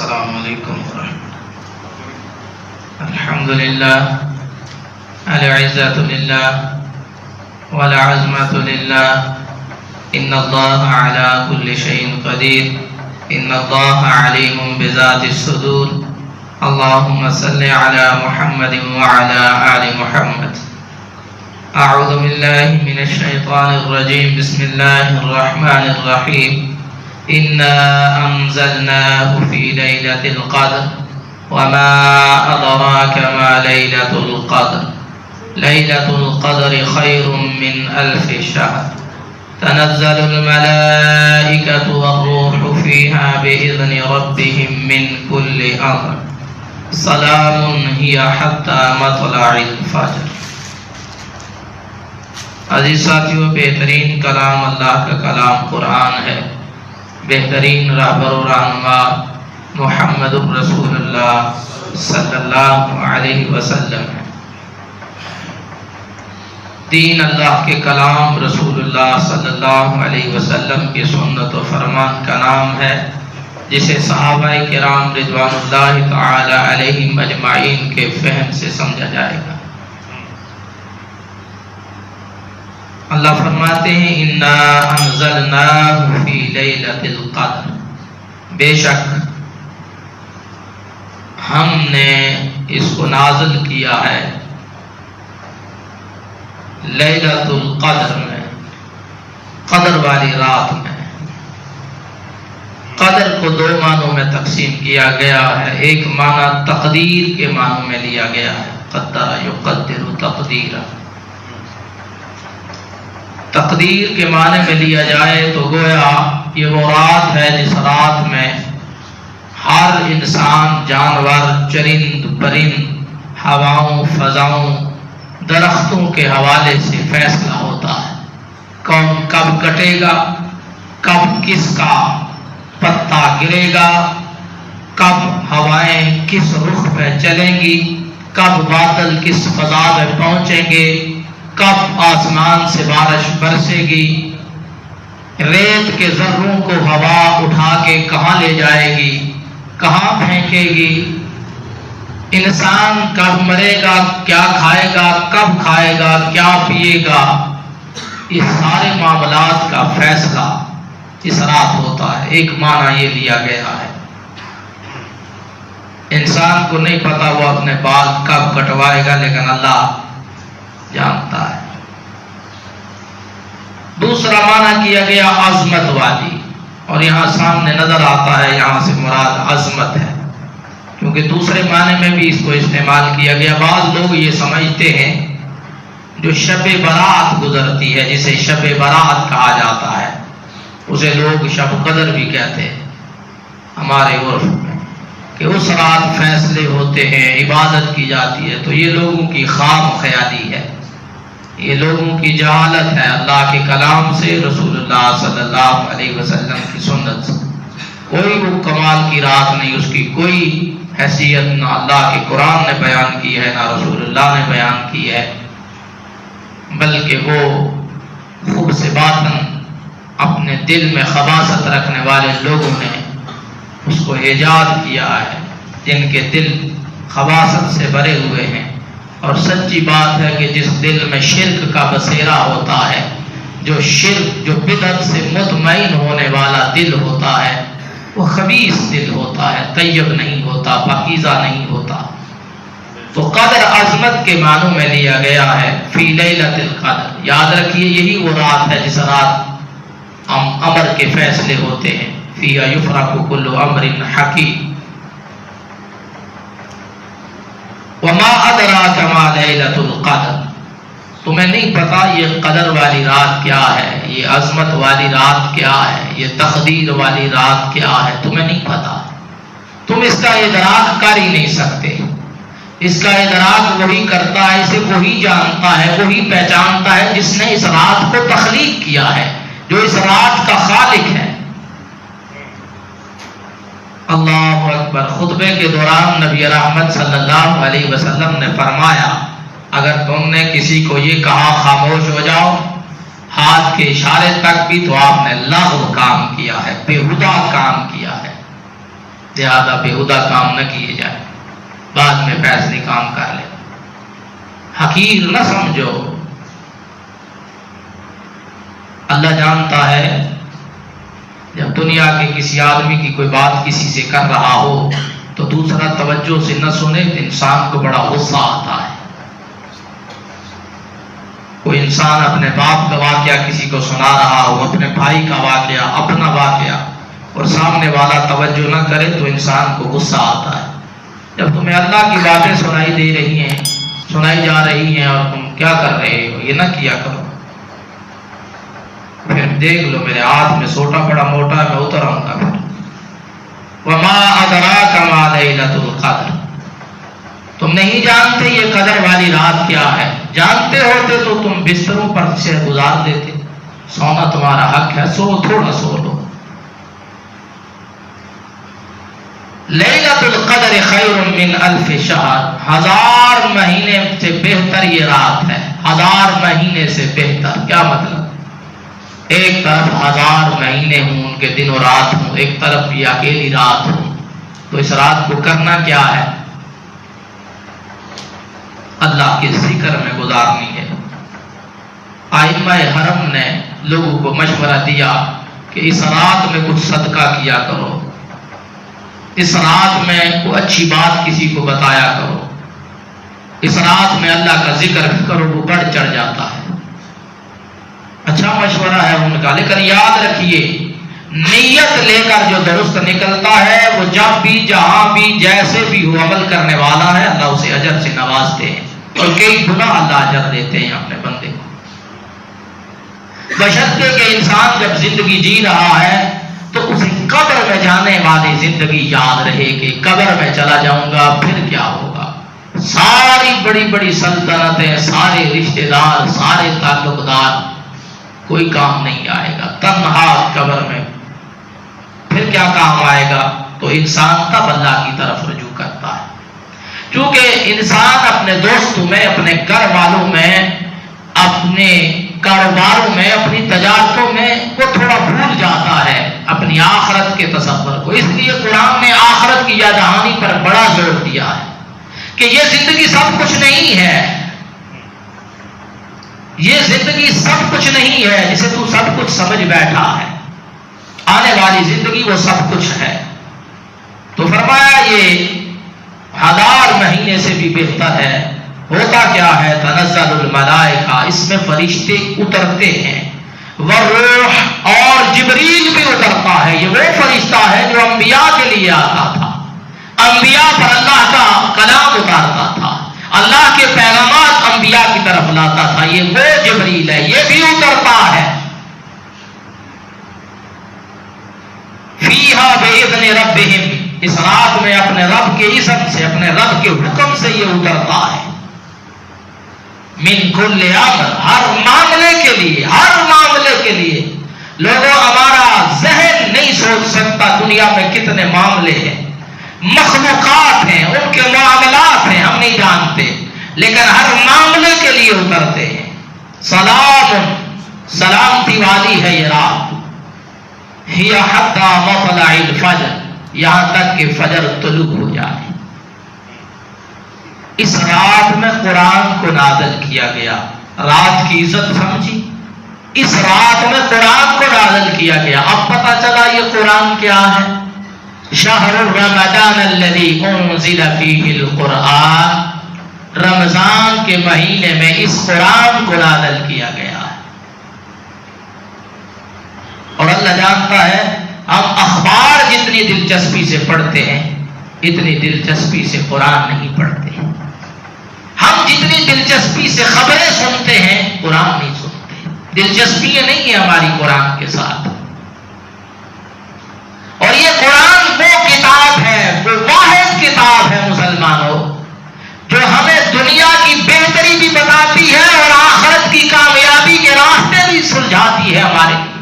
السلام علیکم ورحمۃ اللہ۔ الحمد للہ، العزت للہ والعظمت للہ، ان اللہ علی کل شیء قدیر، ان اللہ علیم بذات الصدور، اللہم صل علی محمد وعلی آل محمد۔ اعوذ باللہ من الشیطان الرجیم، بسم اللہ الرحمن الرحیم۔ انا انزلناه في ليلة القدر وما أدراك ما ليلة القدر ليلة القدر خير من 1000 شهر تنزل الملائكة والروح فيها بإذن ربهم من كل أمر سلام هي حتى مطلع الفجر۔ عزیز ساتھیو، بہترین کلام اللہ کا کلام قرآن ہے، بہترین رہبر و رہنما محمد رسول اللہ صلی اللہ علیہ وسلم ہے۔ دین اللہ کے کلام رسول اللہ صلی اللہ علیہ وسلم کی سنت و فرمان کا نام ہے، جسے صحابہ کرام رضوان اللہ تعالی علیہم اجمعین کے فہم سے سمجھا جائے گا۔ اللہ فرماتے ہیں انا انزلناہ فی لیلۃ القدر، بے شک ہم نے اس کو نازل کیا ہے لیلۃ القدر میں، قدر والی رات میں۔ قدر کو دو معنوں میں تقسیم کیا گیا ہے، ایک معنی تقدیر کے معنوں میں لیا گیا ہے، قدر یقدر تقدیرا۔ تقدیر کے معنی میں لیا جائے تو گویا یہ وہ رات ہے جس رات میں ہر انسان، جانور، چرند پرند، ہواؤں، فضاؤں، درختوں کے حوالے سے فیصلہ ہوتا ہے، کون کب کٹے گا، کب کس کا پتا گرے گا، کب ہوائیں کس رخ پہ چلیں گی، کب بادل کس فضا میں پہنچیں گے، کب آسمان سے بارش برسے گی، ریت کے ذروں کو ہوا اٹھا کے کہاں لے جائے گی، کہاں پھینکے گی، انسان کب مرے گا، کیا کھائے گا، کب کھائے گا، کیا پیے گا، اس سارے معاملات کا فیصلہ اس رات ہوتا ہے۔ ایک معنی یہ لیا گیا ہے، انسان کو نہیں پتا وہ اپنے بال کب کٹوائے گا، لیکن اللہ جانتا ہے۔ دوسرا معنی کیا گیا عظمت والی، اور یہاں سامنے نظر آتا ہے یہاں سے مراد عظمت ہے، کیونکہ دوسرے معنی میں بھی اس کو استعمال کیا گیا۔ بعض لوگ یہ سمجھتے ہیں جو شب برات گزرتی ہے، جسے شب برات کہا جاتا ہے، اسے لوگ شب قدر بھی کہتے ہیں ہمارے عرف میں، کہ اس رات فیصلے ہوتے ہیں، عبادت کی جاتی ہے، تو یہ لوگوں کی خام خیالی ہے، یہ لوگوں کی جہالت ہے اللہ کے کلام سے، رسول اللہ صلی اللہ علیہ وسلم کی سنت سے۔ کوئی وہ کمال کی رات نہیں، اس کی کوئی حیثیت نہ اللہ کے قرآن نے بیان کی ہے، نہ رسول اللہ نے بیان کی ہے، بلکہ وہ خوب سے باطن اپنے دل میں خباثت رکھنے والے لوگوں نے اس کو ایجاد کیا ہے، جن کے دل خباثت سے بھرے ہوئے ہیں۔ اور سچی بات ہے کہ جس دل میں شرک کا بسیرا ہوتا ہے، جو شرک، جو بدعت سے مطمئن ہونے والا دل ہوتا ہے، وہ خبیث دل ہوتا ہے، طیب نہیں ہوتا، پاکیزہ نہیں ہوتا۔ تو قدر عظمت کے معنوں میں لیا گیا ہے فی لیلۃ القدر۔ یاد رکھیے یہی وہ رات ہے جس رات امر کے فیصلے ہوتے ہیں، فیہا یفرق کل امر حکیم۔ وما ادراک ما لیلۃ القدر، تمہیں نہیں پتا یہ قدر والی رات کیا ہے، یہ عظمت والی رات کیا ہے، یہ تقدیر والی رات کیا ہے، تمہیں نہیں پتا، تم اس کا ادراک کر ہی نہیں سکتے۔ اس کا ادراک وہی کرتا ہے، اسے وہی جانتا ہے، وہی پہچانتا ہے جس نے اس رات کو تخلیق کیا ہے، جو اس رات کا خالق ہے۔ اللہ اکبر۔ خطبے کے دوران نبی رحمت صلی اللہ علیہ وسلم نے فرمایا اگر تم نے کسی کو یہ کہا خاموش ہو جاؤ ہاتھ کے اشارے تک بھی، تو آپ نے لغو کام کیا ہے، بےہودہ کام کیا ہے۔ لہذا بےہودہ کام نہ کیے جائیں، بعد میں فیصلے کام کر لیں، حقیر نہ سمجھو۔ اللہ جانتا ہے جب دنیا کے کسی آدمی کی کوئی بات کسی سے کر رہا ہو تو دوسرا توجہ سے نہ سنے تو انسان کو بڑا غصہ آتا ہے۔ کوئی انسان اپنے باپ کا واقعہ کسی کو سنا رہا ہو، اپنے بھائی کا واقعہ، اپنا واقعہ، اور سامنے والا توجہ نہ کرے تو انسان کو غصہ آتا ہے۔ جب تمہیں اللہ کی باتیں سنائی دے رہی ہیں، سنائی جا رہی ہیں، اور تم کیا کر رہے ہو، یہ نہ کیا کرو، پھر دیکھ لو میرے ہاتھ میں سوٹا بڑا موٹا ہے، میں اتر آؤں گا پھر۔ وَمَا أَدْرَاكَ مَا لَيْلَةُ الْقَدْرِ، تم نہیں جانتے یہ قدر والی رات کیا ہے، جانتے ہوتے تو تم بستروں پر سے گزار دیتے، سونا تمہارا حق ہے، سو تھوڑا سو لو۔ لیلۃ القدر خیر من الف شہر، 1000 مہینے سے بہتر یہ رات ہے، 1000 مہینے سے بہتر۔ کیا مطلب؟ ایک طرف 1000 مہینے ہوں، ان کے دن و رات ہوں، ایک طرف یہ اکیلی رات ہوں، تو اس رات کو کرنا کیا ہے؟ اللہ کے ذکر میں گزارنی ہے۔ ائمہ حرم نے لوگوں کو مشورہ دیا کہ اس رات میں کچھ صدقہ کیا کرو، اس رات میں کوئی اچھی بات کسی کو بتایا کرو، اس رات میں اللہ کا ذکر کرو، وہ بڑھ چڑھ جاتا ہے۔ اچھا مشورہ ہے ان کا، لیکن یاد رکھیے نیت لے کر جو درست نکلتا ہے وہ جب بھی جہاں بھی جیسے بھی ہو عمل کرنے والا ہے، اللہ اسے اجر سے نوازتے ہیں، اور کئی گنا اللہ اجر دیتے ہیں اپنے بندے کو، بشرطے کہ انسان جب زندگی جی رہا ہے تو اسے قبر میں جانے والی زندگی یاد رہے کہ قبر میں چلا جاؤں گا پھر کیا ہوگا، ساری بڑی بڑی سلطنتیں، سارے رشتہ دار، سارے تعلق دار، کوئی کام نہیں آئے گا، تنہا قبر میں پھر کیا کام آئے گا؟ تو انسان تب اللہ کی طرف رجوع کرتا ہے، کیونکہ انسان اپنے دوستوں میں، اپنے گھر والوں میں، اپنے کاروباروں میں، اپنی تجارتوں میں وہ تھوڑا بھول جاتا ہے اپنی آخرت کے تصور کو۔ اس لیے قرآن نے آخرت کی یاد دہانی پر بڑا زور دیا ہے کہ یہ زندگی سب کچھ نہیں ہے، یہ زندگی سب کچھ نہیں ہے جسے تو سب کچھ سمجھ بیٹھا ہے، آنے والی زندگی وہ سب کچھ ہے۔ تو فرمایا یہ 1000 مہینے سے بھی بہتر ہے۔ ہوتا کیا ہے؟ تنزل الملائکہ، اس میں فرشتے اترتے ہیں، والروح، اور جبریل بھی اترتا ہے۔ یہ وہ فرشتہ ہے جو انبیاء کے لیے آتا تھا، انبیاء پر اللہ کا کلام اتارتا تھا، اللہ کے پیغامات انبیاء کی طرف لاتا تھا، یہ وہ جبریل ہے، یہ بھی اترتا ہے۔ فیہا بإذن ربہم، اس رات میں اپنے رب کے اذن سے، اپنے رب کے حکم سے یہ اترتا ہے۔ من کل امر، ہر معاملے کے لیے، ہر معاملے کے لیے۔ لوگوں، ہمارا ذہن نہیں سوچ سکتا دنیا میں کتنے معاملے ہیں، مخلوقات ہیں، ان کے معاملات ہیں، ہم نہیں جانتے، لیکن ہر معاملے کے لیے اترتے ہیں۔ سلام، سلامتی والی ہے یہ رات، ہی حتی مطلع الفجر، یہاں تک کہ فجر طلوع ہو جائے۔ اس رات میں قرآن کو نازل کیا گیا، رات کی عزت سمجھی، اس رات میں قرآن کو نازل کیا گیا۔ اب پتہ چلا یہ قرآن کیا ہے؟ شہر رمضان الذی انزل فیہ القرآن، رمضان کے مہینے میں اس قرآن کو نازل کیا گیا ہے۔ اور اللہ جانتا ہے ہم اخبار جتنی دلچسپی سے پڑھتے ہیں اتنی دلچسپی سے قرآن نہیں پڑھتے، ہم جتنی دلچسپی سے خبریں سنتے ہیں قرآن نہیں سنتے، دلچسپی یہ نہیں ہے ہماری قرآن کے ساتھ۔ اور یہ قرآن وہ کتاب ہے، وہ واحد کتاب ہے مسلمانوں، جو ہمیں دنیا کی بہتری بھی بتاتی ہے اور آخرت کی کامیابی کے راستے بھی سلجھاتی ہے ہمارے لیے۔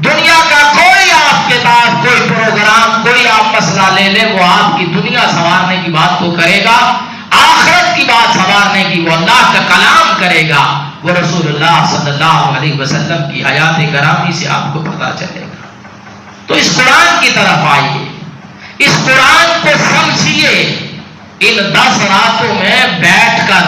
دنیا کا کوئی آپ کتاب، کوئی پروگرام، کوئی آپ مسئلہ لے لیں، وہ آپ کی دنیا سنوارنے کی بات تو کرے گا، آخرت کی بات سنوارنے کی وہ اللہ کا کلام کرے گا، وہ رسول اللہ صلی اللہ علیہ وسلم کی حیات گرامی سے آپ کو پتہ چلے گا۔ تو اس قرآن کی طرف آئیے، اس قرآن کو سمجھیے۔ ان 10 راتوں میں بیٹھ کر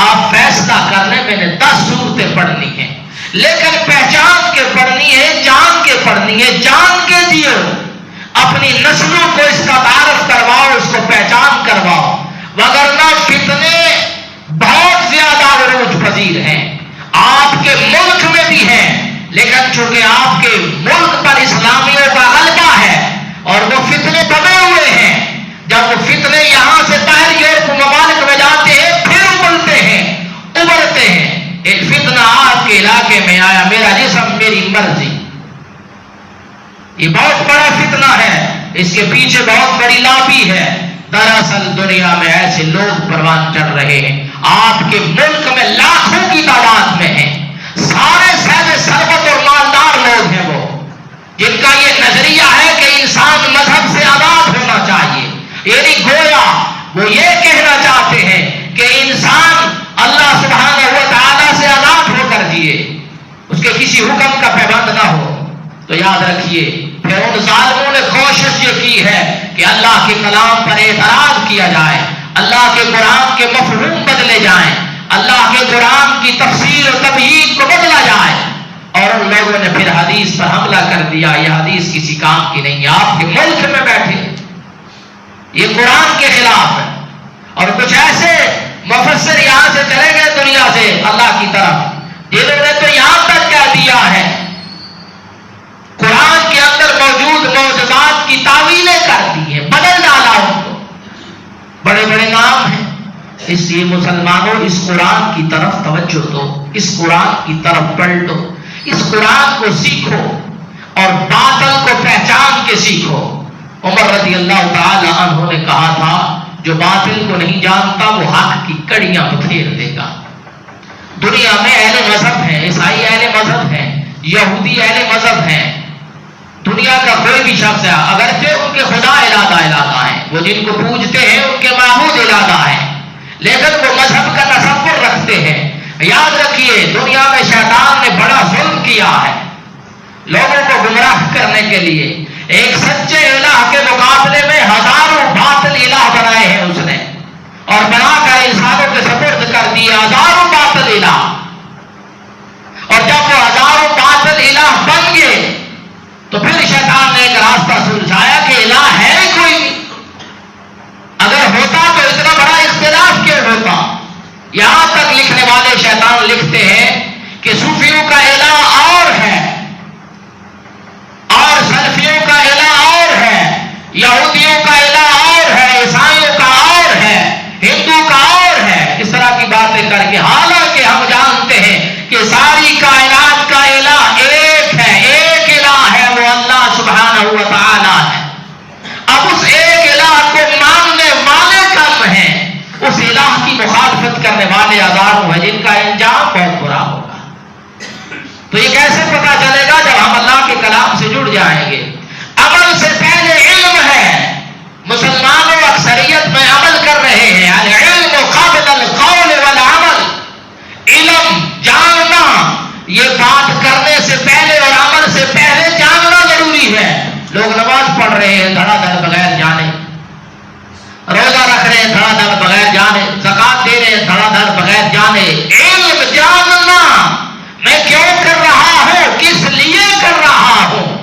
آپ فیصلہ کر لیں میں نے 10 صورتیں پڑھنی ہیں، لیکن پہچان کے پڑھنی ہے، جان کے پڑھنی ہے، جان کے جیو، اپنی نسلوں کو اس کا تعارف کرواؤ، اس کو پہچان کرواؤ، وگرنہ فتنے بہت زیادہ عروج پذیر ہیں، آپ کے ملک میں بھی ہیں، لیکن چونکہ آپ کے ملک پر اسلامیوں کا غلبہ ہے اور وہ فتنے دبے ہوئے ہیں، جب وہ فتنے یہاں سے باہر یورپ ممالک میں جاتے ہیں پھر ابھرتے ہیں۔ ایک فتنہ آپ کے علاقے میں آیا، میرا جسم میری مرضی، یہ بہت بڑا فتنہ ہے، اس کے پیچھے بہت بڑی لابی ہے۔ دراصل دنیا میں ایسے لوگ پروان چڑھ رہے ہیں، آپ کے ملک میں لاکھوں کی تعداد میں ہیں، سارے صاحب ثروت اور مالدار لوگ ہیں، وہ جن کا یہ نظریہ ہے کہ انسان مذہب سے آزاد ہونا چاہیے، یعنی گویا وہ یہ کہنا چاہتے ہیں کہ انسان اللہ سبحانہ و تعالیٰ سے آزاد ہو کر جیے، اس کے کسی حکم کا پابند نہ ہو۔ تو یاد رکھیے پھر ان ظالموں نے کوشش یہ کی ہے کہ اللہ کے کلام پر اعتراض کیا جائے، اللہ کے قرآن کے مفہوم بدلے جائیں، اللہ کے قرآن کی تفسیر و تبیین کو بدلا جائے، اور ان لوگوں نے پھر حدیث پر حملہ کر دیا۔ یہ حدیث کسی کام کی نہیں ہے، آپ کے ملک میں بیٹھے یہ قرآن کے خلاف ہے، اور کچھ ایسے مفسر یہاں سے چلے گئے دنیا سے اللہ کی طرف، جنہوں نے تو یہاں تک کہہ دیا ہے قرآن کے اندر موجود معجزات کی تعویلیں کر دی ہیں، بدل ڈالا ان کو، بڑے بڑے نام ہیں۔ اس لیے مسلمانوں اس قرآن کی طرف توجہ دو، اس قرآن کی طرف پلٹو، اس قرآن کو سیکھو اور باطل کو پہچان کے سیکھو۔ عمر رضی اللہ تعالی عنہ نے کہا تھا جو باطل کو نہیں جانتا وہ حق کی کڑیاں بکھیر دے گا۔ دنیا میں اہل مذہب ہیں، عیسائی اہل مذہب ہیں، یہودی اہل مذہب ہیں، دنیا کا کوئی بھی شخص ہے، اگرچہ ان کے خدا الہ ہیں، وہ جن کو پوجتے ہیں ان کے معبود الہ ہیں، لیکن وہ مذہب کا تصور رکھتے ہیں۔ یاد رکھیے دنیا میں شیطان نے بڑا ظلم کیا ہے لوگوں کو گمراہ کرنے کے لیے، ایک سچے الہ کے مقابلے میں ہزاروں باطل الہ بنائے ہیں اس نے، اور بنا کر انسانوں کے سپرد کر دیے ہزاروں باطل الہ، اور جب وہ ہزاروں باطل الہ بن گئے تو پھر شیطان نے ایک راستہ سلجھایا کہ الہ ہے کوئی نہیں، اگر ہوتا تو اتنا بڑا اختلاف کیوں ہوتا۔ یہاں تک لکھنے والے شیطان لکھتے ہیں کہ صوفیوں کا الہ اور ہے، اور سلفیوں کا الہ اور ہے، یہودیوں کا الہ اور ہے، عیسائیوں کا اور ہے، ہندو کا اور ہے، اس طرح کی باتیں کر کے، حالانکہ ہم جانتے ہیں کہ ساری کائنات کا الہ ایک ہے، ایک الہ ہے، وہ اللہ سبحانہ و تعالی ہے۔ اب اس ایک الہ کو ماننے والے کم ہیں، اس الہ کی مخالفت کرنے والے ہزاروں ہیں جن کا انجام بہت برا ہوگا۔ تو یہ کیسے پتا چلے گا؟ جب ہم اللہ کے کلام سے جڑ جائیں گے۔ عمل سے پہلے علم ہے، مسلمانوں اکثریت میں عمل کر رہے ہیں، العلم قبل القول والعمل، علم جاننا، یہ بات کرنے سے پہلے اور عمل سے پہلے جاننا ضروری ہے۔ لوگ نماز پڑھ رہے ہیں دھڑا دھڑ بغیر جانے، روزہ رکھ رہے ہیں دھڑا دھڑ بغیر جانے، زکات دے رہے ہیں دھڑا دھڑ بغیر جانے۔ علم جاننا، میں کیوں کر رہا ہوں، کس لیے کر رہا ہوں،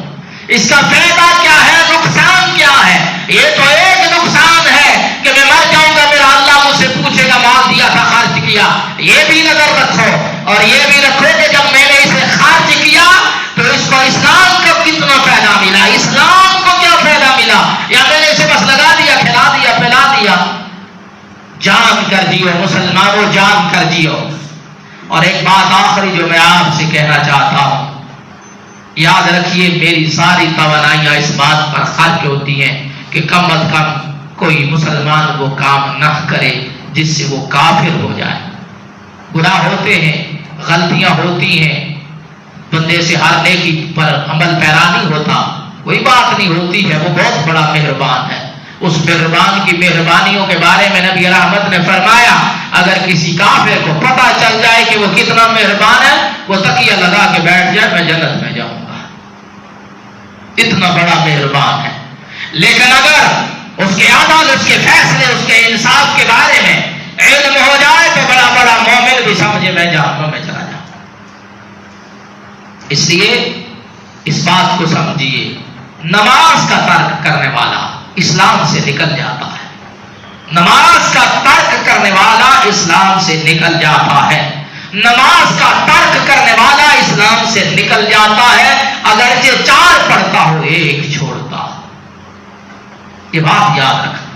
اس کا فائدہ کیا ہے، نقصان کیا ہے۔ یہ تو ایک نقصان ہے کہ میں مر جاؤں گا، میرا اللہ مجھ سے پوچھے گا مال دیا تھا خرچ کیا، یہ بھی نظر رکھو، اور یہ بھی رکھو کہ جب میں نے اسے خرچ کیا تو اس کو اسلام کا کتنا فائدہ ملا، اسلام کو کیا فائدہ ملا، یا میں نے اسے بس لگا دیا، کھلا دیا، پلا دیا۔ جان کر جیو مسلمانوں، جان کر جیو۔ اور ایک بات آخری جو میں آپ سے کہنا چاہتا ہوں، یاد رکھیے میری ساری توانائیاں اس بات پر خرچ ہوتی ہیں کہ کم از کم کوئی مسلمان وہ کام نہ کرے جس سے وہ کافر ہو جائے۔ گناہ ہوتے ہیں، غلطیاں ہوتی ہیں، بندے سے ہر نیکی پر عمل پیرا نہیں ہوتا، کوئی بات نہیں ہوتی ہے، وہ بہت بڑا مہربان ہے۔ اس مہربان کی مہربانیوں کے بارے میں نبی رحمت نے فرمایا اگر کسی کافر کو پتہ چل جائے کہ وہ کتنا مہربان ہے، وہ تکیہ لگا کے بیٹھ جائے، میں جنت میں جاؤں گا۔ اتنا بڑا مہربان ہے. لیکن اگر اس کے عدل، اس کے فیصلے، اس کے انصاف کے بارے میں علم ہو جائے تو بڑا بڑا مومن بھی سمجھے میں جہنم میں چلا جاؤں. اس لیے اس بات کو سمجھیے، نماز کا ترک کرنے والا اسلام سے نکل جاتا ہے. نماز کا ترک کرنے والا اسلام سے نکل جاتا ہے. نماز کا ترک کرنے والا اسلام سے نکل جاتا ہے، اگرچہ 4 پڑھتا ہو 1 چھوڑتا ہو. یہ بات یاد رکھنا.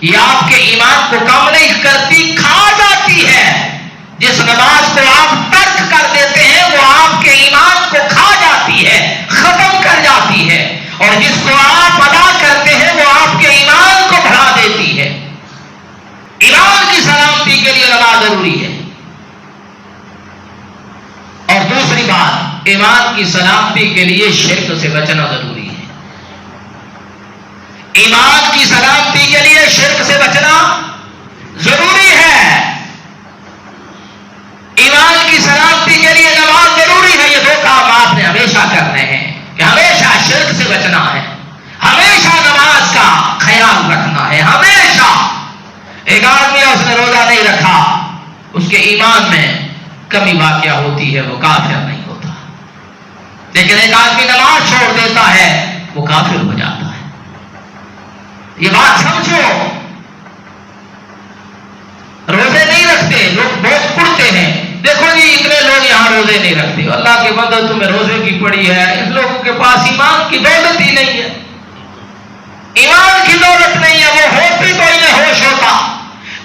یہ آپ کے ایمان کو کم نہیں کرتی، کھا جاتی ہے. جس نماز کو آپ ترک کر دیتے ہیں وہ آپ کے ایمان کو کھا جاتی ہے، ختم کر جاتی ہے. اور جس کو آپ ادا کرتے ہیں وہ آپ کے ایمان کو بڑھا دیتی ہے. ایمان کی سلامتی کے لیے نماز ضروری ہے. اور دوسری بات، ایمان کی سلامتی کے لیے شرک سے بچنا ضروری ہے. ایمان کی سلامتی کے لیے شرک سے بچنا ضروری ہے. ایمان کی سلامتی کے لیے نماز ضروری ہے. یہ 2 کام آپ نے ہمیشہ کرنے ہیں کہ ہمیشہ شرک سے بچنا ہے، ہمیشہ نماز کا خیال رکھنا ہے. ہمیشہ ایک آدمی اس نے روزہ نہیں رکھا، اس کے ایمان میں کمی واقع ہوتی ہے، وہ کافر نہیں ہوتا. لیکن ایک آدمی نماز چھوڑ دیتا ہے، وہ کافر ہو جاتا ہے. یہ بات سمجھو. روزے نہیں رکھتے لوگ، بہت پڑھتے ہیں. دیکھو جی اتنے لوگ یہاں روزے نہیں رکھتے. اللہ کے بندے تمہیں روزے کی پڑی ہے. اس لوگوں کے پاس ایمان کی دولت ہی نہیں ہے. ایمان کی دولت نہیں ہے. وہ ہوتی تو انہیں ہوش ہوتا.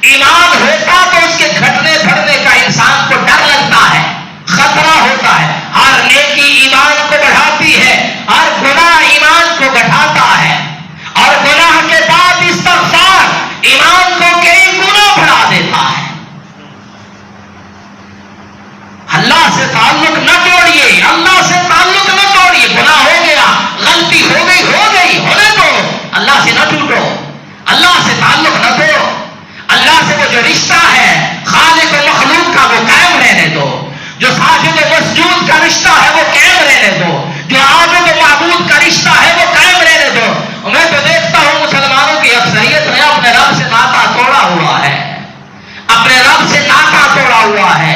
ایمان ہوتا تو اس کے گھٹنے بڑھنے کا انسان کو ڈر لگتا ہے، خطرہ ہوتا ہے. ہر نیکی ایمان کو بڑھاتی ہے، ہر گناہ ایمان کو گھٹاتا ہے. اور گناہ کے بعد استغفار ایمان کو کئی گنا بڑھا دیتا ہے. اللہ سے تعلق نہ توڑیے، اللہ سے تعلق نہ توڑیے. گناہ ہو گیا، غلطی ہو گئی، ہونے دو. اللہ سے نہ ٹوٹو، اللہ سے تعلق نہ توڑو. اللہ سے وہ جو رشتہ ہے خالق و مخلوق کا وہ قائم رہنے دو. جو ساجد و مسجود کا رشتہ ہے وہ قائم رہنے دو. جو عابد و معبود کا رشتہ ہے وہ قائم رہنے دو. میں تو دیکھتا ہوں مسلمانوں کی اکثریت نے اپنے رب سے ناطا توڑا ہوا ہے، اپنے رب سے ناطا توڑا ہوا ہے.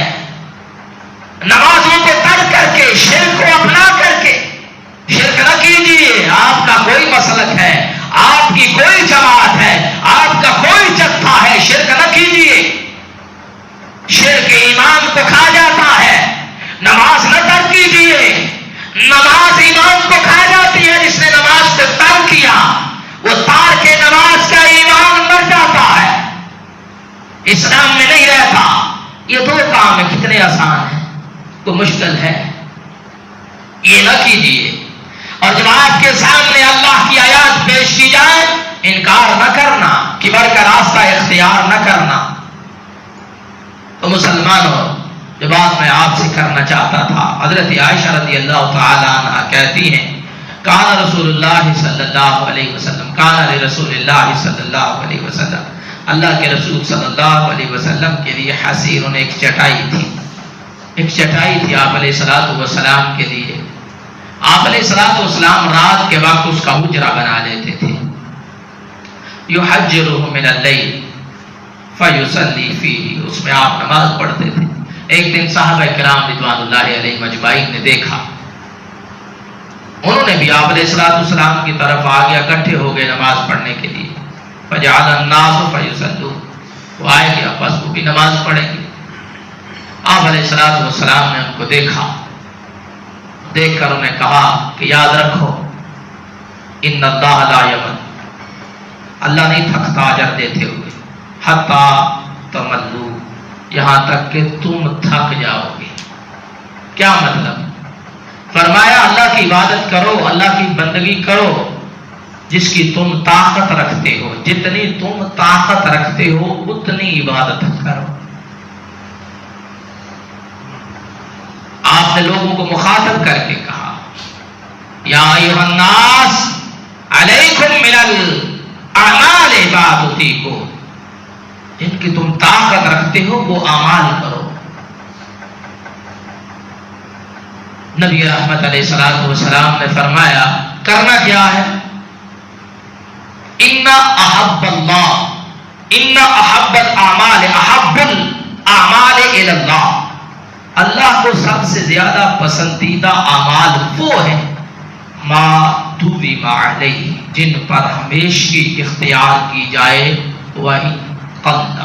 نمازوں کو ترک کر کے، شرک کو اپنا کر کے. شرک نہ کیجیے. آپ کا کوئی مسلک ہے، آپ کی کوئی جماعت ہے، آپ کا کوئی جتھا ہے، شرک نہ کیجیے. شرک ایمان کو کھا جاتا ہے. نماز نہ ترک کیجیے. نماز ایمان کو کھا جاتی ہے. جس نے نماز کو ترک کیا وہ تارک نماز کا ایمان مر جاتا ہے، اسلام میں نہیں رہتا. یہ 2 کام ہیں، کتنے آسان ہیں تو مشکل ہے. یہ نہ کیجیے. اور جب آپ کے سامنے اللہ کی آیات پیش کی جائے انکار نہ کرنا، کبر کا راستہ اختیار نہ کرنا. تو مسلمانوں جو بات میں آپ سے کرنا چاہتا تھا، حضرت عائشہ رضی اللہ تعالی عنہ کہتی ہیں کان رسول اللہ صلی اللہ علیہ وسلم، کان رسول اللہ صلی اللہ علیہ وسلم، اللہ کے رسول صلی اللہ علیہ وسلم کے لیے حسیر، ایک چٹائی تھی. ایک چٹائی تھی آپ علیہ الصلوۃ والسلام کے لیے. آپ علیہ الصلوۃ والسلام رات کے وقت اس کا حجرہ بنا لیتے تھے. یحجرہ من اللیل فیصلی فیہ، اس میں آپ نماز پڑھتے تھے. ایک دن صحابہ کرام رضوان اللہ علیہم اجمعین نے دیکھا، انہوں نے بھی آپ علیہ الصلوۃ والسلام کی طرف آ گیا، اکٹھے ہو گئے نماز پڑھنے کے لیے. فجعل الناس فیصلون، وہ آئے گیا بس وہ بھی نماز پڑھیں گے. آپ علیہ الصلوۃ والسلام نے ان کو دیکھا، دیکھ کر انہیں کہا کہ یاد رکھو ان اللہ لا یمل، اللہ نہیں تھکتا اجر دیتے ہوئے، حتی تملو، یہاں تک کہ تم تھک جاؤ گے. کیا مطلب؟ فرمایا اللہ کی عبادت کرو، اللہ کی بندگی کرو جس کی تم طاقت رکھتے ہو. جتنی تم طاقت رکھتے ہو اتنی عبادت کرو. آپ نے لوگوں کو مخاطب کر کے کہا یا ایھا الناس علیکم من الاعمال عبادتکم، جن کی تم طاقت رکھتے ہو وہ اعمال کرو. نبی رحمت علیہ السلام نے فرمایا کرنا کیا ہے؟ ان احب اللہ ان احب الاعمال احب الاعمال الی اللہ، اللہ کو سب سے زیادہ پسندیدہ اعمال وہ ہیں ما دوم علیہ، جن پر ہمیشگی اختیار کی جائے، وہی قل،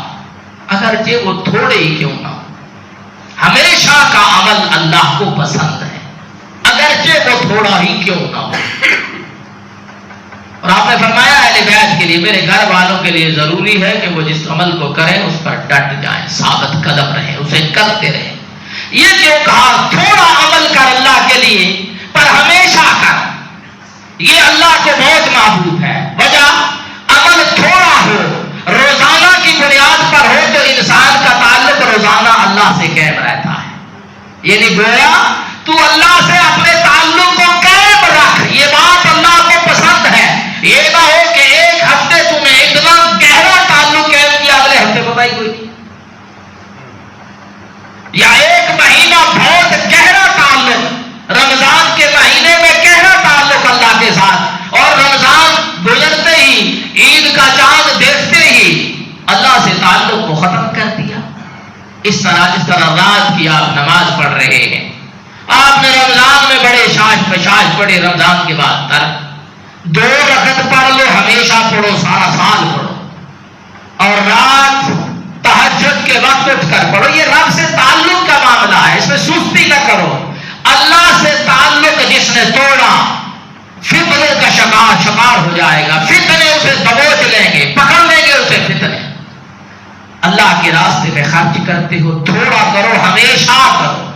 اگرچہ وہ تھوڑے ہی کیوں نہ ہو۔ ہمیشہ کا عمل اللہ کو پسند ہے، اگرچہ وہ تھوڑا ہی کیوں نہ ہو۔ اور آپ نے فرمایا اہل بیت کے لیے، میرے گھر والوں کے لیے ضروری ہے کہ وہ جس عمل کو کریں اس پر ڈٹ جائیں، ثابت قدم رہیں، اسے کرتے رہیں۔ یہ کیوں کہا تھوڑا عمل کر اللہ کے لیے پر ہمیشہ کر؟ یہ اللہ کو بہت محبوب ہے۔ وجہ عمل تھوڑا ہو، روزانہ کی بنیاد پر ہو تو انسان کا تعلق روزانہ اللہ سے قائم رہتا ہے۔ یعنی گویا تو اللہ سے اپنے تعلق کو قائم رکھ، یہ بات اللہ کو پسند ہے۔ یہ نہ ہو کہ ایک ہفتے تمہیں اتنا گہرا تعلق قائم کیا، اگلے ہفتے پتہ ہی کوئی نہیں، یا ایک مہینہ بہت گہرا تعلق، رمضان کے مہینے میں گہرا تعلق اللہ کے ساتھ، اور رمضان گزرتے ہی عید کا چاند دیکھتے ہی اللہ سے تعلق کو ختم کر دیا۔ اس طرح رات کی آپ نماز پڑھ رہے ہیں، آپ نے رمضان میں بڑے شاش بشاش پڑھے، رمضان کے بعد ترک، 2 رکعت پڑھ لو، ہمیشہ پڑھو، سارا سال پڑھو، اور رات تہجد کے وقت اٹھ کر پڑھو۔ یہ رب سے تعلق کا معاملہ ہے، اس میں سستی نہ کرو۔ اللہ سے تعلق جس نے توڑا فتنے کا شکار ہو جائے گا، فتنے اسے دبوچ لیں گے، پکڑ لیں گے اسے فتنے۔ اللہ کے راستے میں خرچ کرتے ہو، تھوڑا کرو، ہمیشہ کرو۔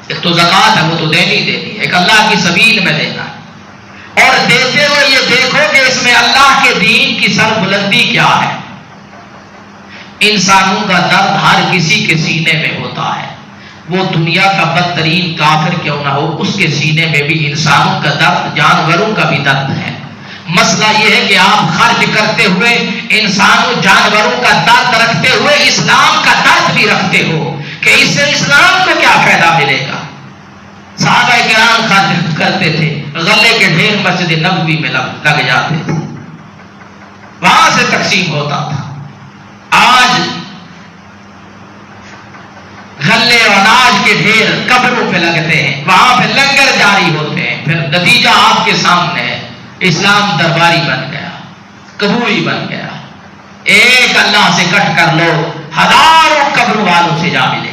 ایک تو زکوٰۃ ہے، وہ تو دینی ہے، ایک اللہ کی سبیل میں دینا ہے، اور دیتے ہوئے یہ دیکھو کہ اس میں اللہ کے دین کی سربلندی کیا ہے۔ انسانوں کا درد ہر کسی کے سینے میں ہوتا ہے، وہ دنیا کا بدترین کافر کیوں نہ ہو، اس کے سینے میں بھی انسانوں کا درد، جانوروں کا بھی درد ہے۔ مسئلہ یہ ہے کہ آپ خرچ کرتے ہوئے انسانوں جانوروں کا درد رکھتے ہوئے اسلام کا درد بھی رکھتے ہو کہ اس سے اسلام کو کیا فائدہ ملے گا۔ صحابہ کرام خرچ کرتے تھے، غلے کے ڈھیر مسجد نبوی میں لگ جاتے تھے، وہاں سے تقسیم ہوتا تھا۔ آج غلے اور اناج کے ڈھیر قبروں پہ لگتے ہیں، وہاں پہ لنگر جاری ہوتے ہیں، پھر نتیجہ آپ کے سامنے ہے، اسلام درباری بن گیا، قبولی بن گیا۔ ایک اللہ سے کٹ کر لو، ہزاروں قبر والوں سے جا ملے۔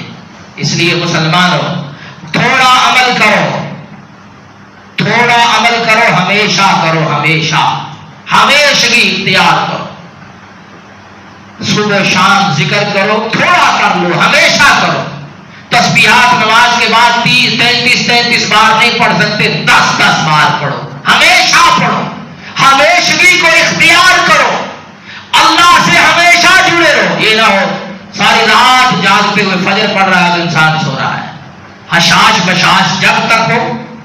اس لیے مسلمانوں تھوڑا عمل کرو، تھوڑا عمل کرو، ہمیشہ کرو، ہمیشہ ہمیشگی اختیار کرو، صبح شام ذکر کرو، تھوڑا کر لو، ہمیشہ کرو۔ تسبیحات نماز کے بعد 33 بار نہیں پڑھ سکتے، 10 بار پڑھو، ہمیشہ پڑھو، ہمیشگی کو اختیار کرو، اللہ سے ہمیشہ جڑے رہو۔ یہ نہ ہو ساری رات جاگتے ہوئے فجر پڑھ رہا ہے، انسان سو رہا ہے، حشاش بشاش جب تک ہو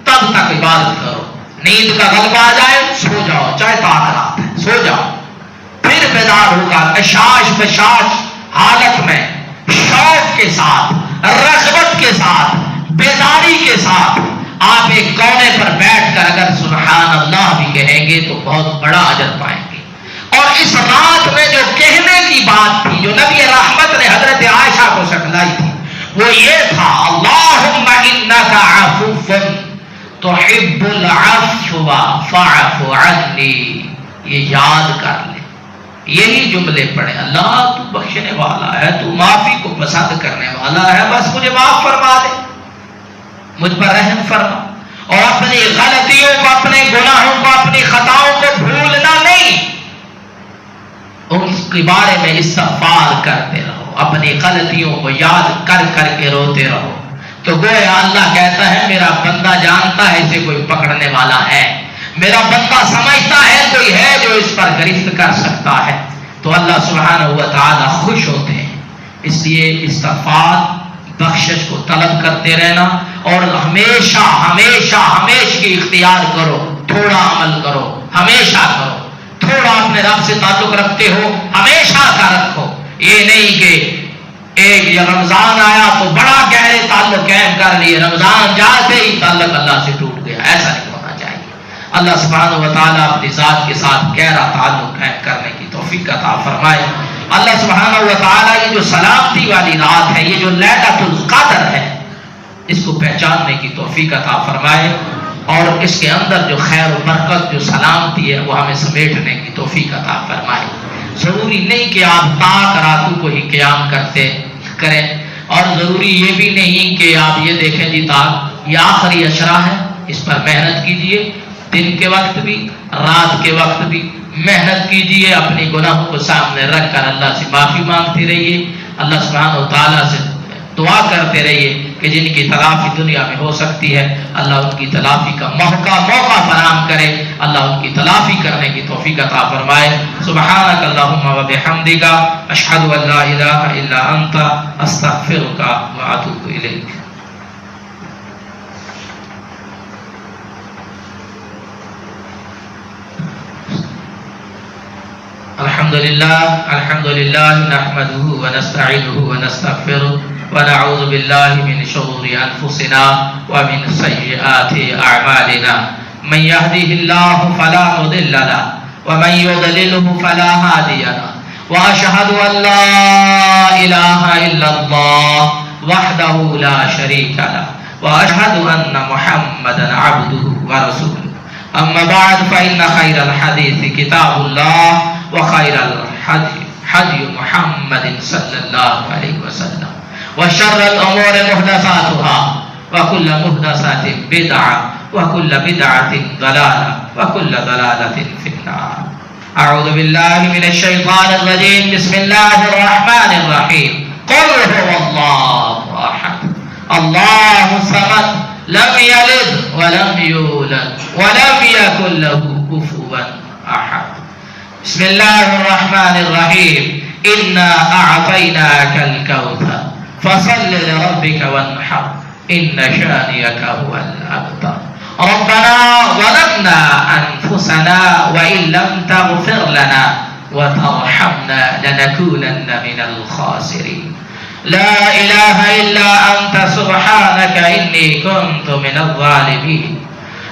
تب تک عبادت کرو، نیند کا غلبہ آ جائے سو جاؤ، چاہے رات ہے سو جاؤ، پھر بیدار ہوگا حشاش بشاش حالت میں، شوق کے ساتھ، رغبت کے ساتھ، بیداری کے ساتھ آپ ایک کونے پر بیٹھ کر اگر سبحان اللہ بھی کہیں گے تو بہت بڑا اجر پائیں گے۔ اور اس رات میں جو کہنے کی بات تھی، جو نبی رحمت نے حضرت عائشہ کو سکھلائی تھی، وہ یہ تھا اللہم انک عفو تحب العفو فاعف عنی۔ یہ یاد کر لے، یہی جملے پڑھے، اللہ تو بخشنے والا ہے، تو معافی کو پسند کرنے والا ہے، بس مجھے معاف فرما دے، مجھ پر رحم فرما، اور اپنی غلطیوں کو، اپنے گناہوں کو، اپنی خطاؤں کو بھولنا نہیں، اس کے بارے میں استغفار کرتے رہو، اپنی غلطیوں کو یاد کر کر کے روتے رہو۔ تو گویا اللہ کہتا ہے میرا بندہ جانتا ہے اسے کوئی پکڑنے والا ہے، میرا بندہ سمجھتا ہے کوئی ہے جو اس پر گرفت کر سکتا ہے، تو اللہ سبحانہ و تعالی خوش ہوتے ہیں۔ اس لیے استغفار، بخشش کو طلب کرتے رہنا، اور ہمیشہ ہمیشہ ہمیشگی اختیار کرو، تھوڑا عمل کرو، ہمیشہ کرو، تھوڑا اپنے رب سے تعلق رکھتے ہو، ہمیشہ کا رکھو۔ یہ نہیں کہ ایک رمضان آیا تو بڑا گہرے تعلق قائم کر لیے، رمضان جاتے ہی تعلق اللہ سے ٹوٹ گیا، ایسا نہیں۔ اللہ سبحانہ و تعالیٰ اپنی ذات کے ساتھ گہرا تعلق قائم کرنے کی توفیق عطا فرمائے۔ اللہ سبحانہ و تعالیٰ یہ جو سلامتی والی رات ہے، یہ جو لیلۃ القدر ہے، اس کو پہچاننے کی توفیق عطا فرمائے، اور اس کے اندر جو خیر و برکت، جو سلامتی ہے، وہ ہمیں سمیٹنے کی توفیق عطا فرمائے۔ ضروری نہیں کہ آپ پاک راتوں کو ہی قیام کریں، اور ضروری یہ بھی نہیں کہ آپ یہ دیکھیں جی یہ آخری اشرا ہے، اس پر محنت کیجئے، دن کے وقت بھی رات کے وقت بھی محنت کیجئے، اپنی گناہوں کو سامنے رکھ کر اللہ سے معافی مانگتے رہیے، اللہ سبحانہ و تعالیٰ سے دعا کرتے رہیے کہ جن کی تلافی دنیا میں ہو سکتی ہے، اللہ ان کی تلافی کا موقع فراہم کرے، اللہ ان کی تلافی کرنے کی توفیق عطا فرمائے۔ سبحانک اللہم و بحمدک، اشہد ان لا الہ الا انت، استغفرک و اتوب الیک۔ الحمد للہ نحمده ونستعینه ونستغفره ونعوذ باللہ من شرور انفسنا ومن سیئات اعمالنا، من يهده الله فلا مضل له ومن يضلله فلا هادي له، واشهد ان لا اله الا الله وحده لا شريك له، واشهد ان محمدا عبده ورسوله، اما بعد فان خير الحديث كتاب الله وخير الحدي حدي محمد صلى الله عليه وسلم، وشر الأمور محدثاتها وكل محدثة بدعة وكل بدعة ضلالة وكل ضلالة في النار۔ أعوذ بالله من الشيطان الرجيم، بسم الله الرحمن الرحيم، قل هو الله أحد الله الصمد لم يلد ولم يولد ولم يكن له كفوا أحد۔ بسم الله الرحمن الرحيم، إنا أعطيناك الكوثر فصل لربك وانحر إن شانئك هو الأبتر۔ ربنا ظلمنا أنفسنا وإن لم تغفر لنا وترحمنا لنكونن من الخاسرين، لا إله إلا أنت سبحانك إني كنت من الظالمين،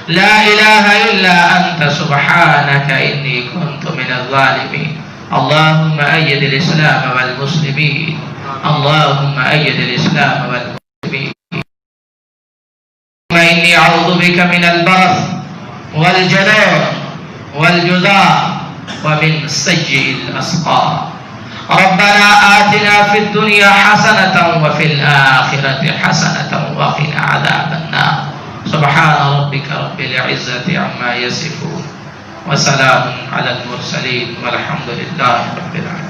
لا إله إلا أنت سبحانك إني كنت من الظالمين۔ اللهم أيد الإسلام والمسلمين، اللهم أيد الإسلام والمسلمين، إني أعوذ بك من البرص والجنون والجذام ومن سيء الأسقام۔ ربنا آتنا في الدنيا حسنة وفي الآخرة حسنة وقنا عذاب النار۔ سبحان ربك رب العزة عما يصفون وسلام على المرسلين والحمد لله رب العالمين۔